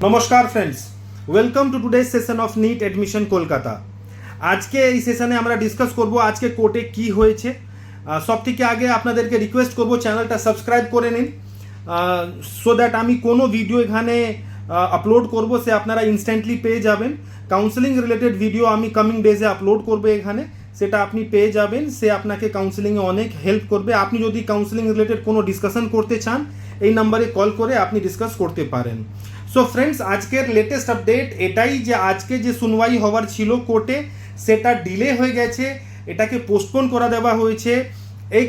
নমস্কার friends, welcome to today's session of NEET admission Kolkata. আজকে এই সেশনে আমরা ডিসকাস করব আজকে কোর্টে কি হয়েছে। সব থেকে আগে আপনাদেরকে রিকোয়েস্ট করব চ্যানেলটা সাবস্ক্রাইব করে নিন, সো দ্যাট আমি কোনো ভিডিও এখানে আপলোড করব সে আপনারা ইনস্ট্যান্টলি পেয়ে যাবেন। কাউন্সেলিং রিলেটেড ভিডিও আমি কামিং ডেজে আপলোড করবো এখানে, সেটা আপনি পেয়ে যাবেন। সে আপনাকে কাউন্সেলিংয়ে অনেক হেল্প করবে। আপনি যদি কাউন্সেলিং রিলেটেড কোনো ডিসকাশন করতে চান এই নাম্বারে কল করে আপনি ডিসকাস করতে পারেন। সো ফ্রেন্ডস, আজকের লেটেস্ট আপডেট এটাই যে আজকে যে শুনবাই হওয়ার ছিল কোর্টে সেটা ডিলে হয়ে গেছে, এটাকে পোস্টপোন করা দেওয়া হয়েছে। এই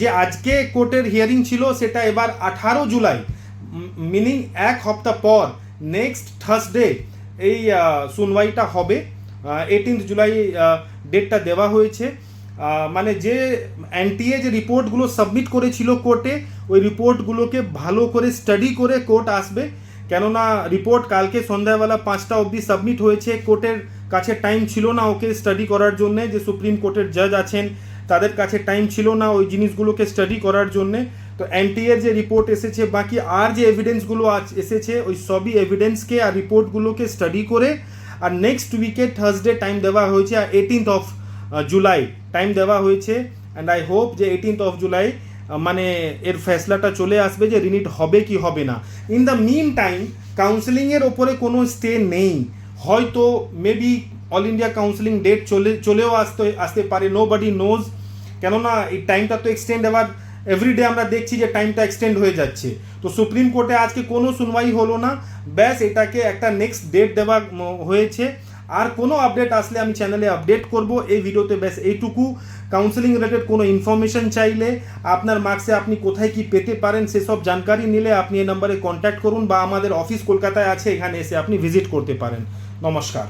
যে আজকে কোর্টের হিয়ারিং ছিল সেটা এবার 18 জুলাই, মিনিং এক সপ্তাহ পর নেক্সট থার্সডে এই শুনবাইটা হবে। 18 জুলাই ডেটটা দেওয়া হয়েছে। মানে যে এনটিএ যে রিপোর্টগুলো সাবমিট করেছিল কোর্টে, ওই রিপোর্টগুলোকে ভালো করে স্টাডি করে কোর্ট আসবে। কেননা রিপোর্ট কালকে সন্ধ্যাবেলা 5টা অবধি সাবমিট হয়েছে, কোর্টের কাছে টাইম ছিল না ওকে স্টাডি করার জন্যে। যে সুপ্রিম কোর্টের জাজ আছেন তাদের কাছে টাইম ছিল না ওই জিনিসগুলোকে স্টাডি করার জন্যে। তো এনটিএর যে রিপোর্ট এসেছে, বাকি আর যে এভিডেন্সগুলো এসেছে, ওই সবই এভিডেন্সকে আর রিপোর্টগুলোকে স্টাডি করে আর নেক্সট উইকে থার্সডে টাইম দেওয়া হয়েছে, আর 18th অফ জুলাই টাইম দেওয়া হয়েছে। অ্যান্ড আই হোপ যে 18th অফ জুলাই মানে এর ফেসলাটা চলে আসবে যে রিনিট হবে কি হবে না। ইন দ্য মিন টাইম কাউন্সেলিংয়ের ওপরে কোনো স্টে নেই, হয়তো maybe all India counselling date চলেও আসতে পারে, নো বডি নোজ। কেননা এই টাইমটা তো এক্সটেন্ড এবার এভরিডে আমরা দেখছি যে টাইমটা এক্সটেন্ড হয়ে যাচ্ছে। তো সুপ্রিম কোর্টে আজকে কোনো শুনবাই হলো না, ব্যাস এটাকে একটা নেক্সট ডেট দেওয়া হয়েছে। আর কোনো আপডেট আসলে আমি চ্যানেলে আপডেট করব। এই ভিডিওতে ব্যাস এইটুকু। কাউন্সেলিং রিলেটেড কোনো ইনফরমেশন চাইলে, আপনার মার্কসে আপনি কোথায় কি পেতে পারেন সেসব জানকারি নিলে আপনি এই নাম্বারে কন্ট্যাক্ট করুন, বা আমাদের অফিস কলকাতায় আছে, এখানে এসে আপনি ভিজিট করতে পারেন। নমস্কার।